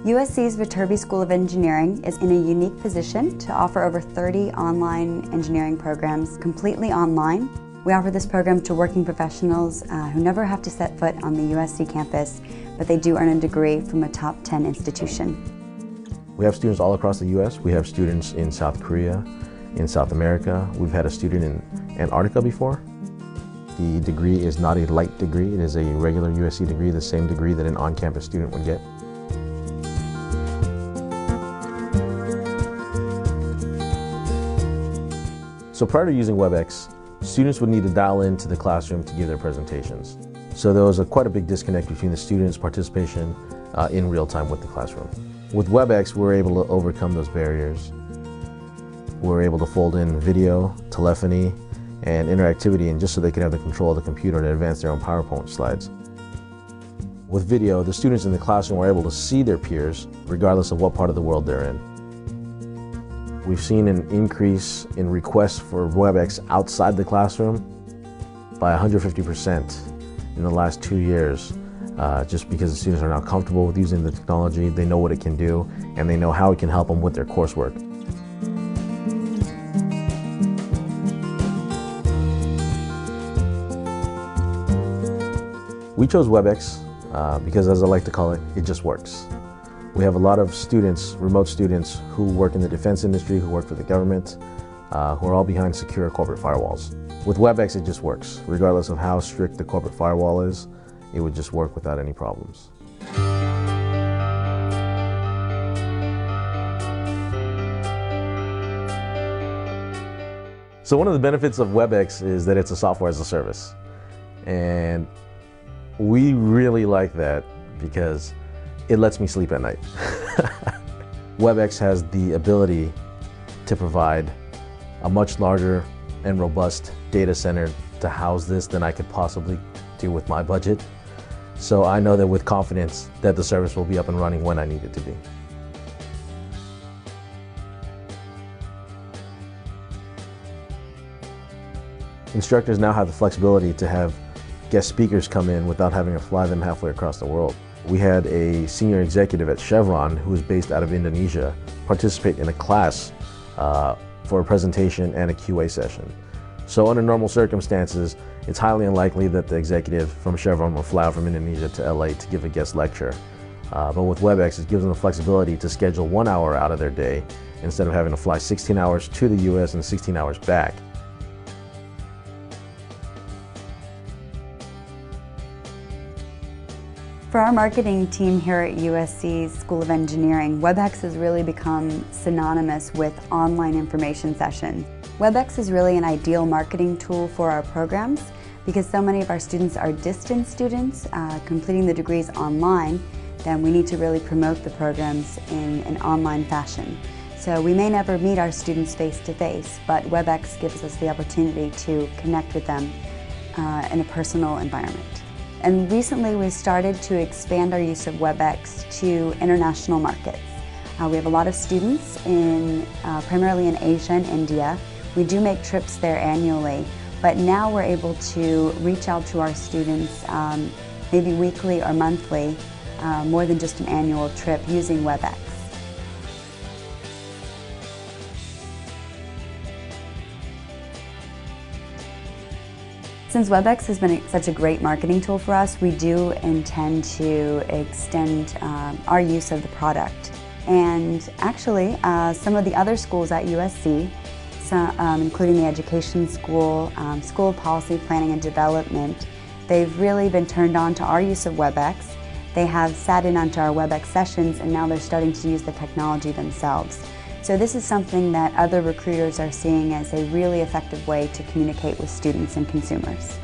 USC's Viterbi School of Engineering is in a unique position to offer over 30 online engineering programs completely online. We offer this program to working professionals who never have to set foot on the USC campus, but they do earn a degree from a top 10 institution. We have students all across the U.S. We have students in South Korea, in South America. We've had a student in Antarctica before. The degree is not a light degree. It is a regular USC degree, the same degree that an on-campus student would get. So prior to using WebEx, students would need to dial into the classroom to give their presentations. So there was quite a big disconnect between the students' participation in real time with the classroom. With WebEx, we're able to overcome those barriers. We're able to fold in video, telephony, and interactivity, and just so they can have the control of the computer to advance their own PowerPoint slides. With video, the students in the classroom were able to see their peers regardless of what part of the world they're in. We've seen an increase in requests for WebEx outside the classroom by 150% in the last 2 years, just because the students are now comfortable with using the technology, they know what it can do, and they know how it can help them with their coursework. We chose WebEx because, as I like to call it, it just works. We have a lot of students, remote students, who work in the defense industry, who work for the government, who are all behind secure corporate firewalls. With WebEx, it just works. Regardless of how strict the corporate firewall is, it would just work without any problems. So one of the benefits of WebEx is that it's a software as a service. And we really like that because it lets me sleep at night. WebEx has the ability to provide a much larger and robust data center to house this than I could possibly do with my budget. So I know that with confidence that the service will be up and running when I need it to be. Instructors now have the flexibility to have guest speakers come in without having to fly them halfway across the world. We had a senior executive at Chevron who is based out of Indonesia participate in a class for a presentation and a QA session. So under normal circumstances, it's highly unlikely that the executive from Chevron will fly out from Indonesia to LA to give a guest lecture. But with WebEx, it gives them the flexibility to schedule 1 hour out of their day instead of having to fly 16 hours to the US and 16 hours back. For our marketing team here at USC School of Engineering, WebEx has really become synonymous with online information sessions. WebEx is really an ideal marketing tool for our programs because so many of our students are distance students completing the degrees online. Then we need to really promote the programs in an online fashion. So we may never meet our students face to face, but WebEx gives us the opportunity to connect with them in a personal environment. And recently we started to expand our use of WebEx to international markets. We have a lot of students primarily in Asia and India. We do make trips there annually, but now we're able to reach out to our students maybe weekly or monthly, more than just an annual trip using WebEx. Since WebEx has been such a great marketing tool for us, we do intend to extend our use of the product. And actually, some of the other schools at USC, including the Education School, School of Policy, Planning and Development, they've really been turned on to our use of WebEx. They have sat in onto our WebEx sessions and now they're starting to use the technology themselves. So this is something that other recruiters are seeing as a really effective way to communicate with students and consumers.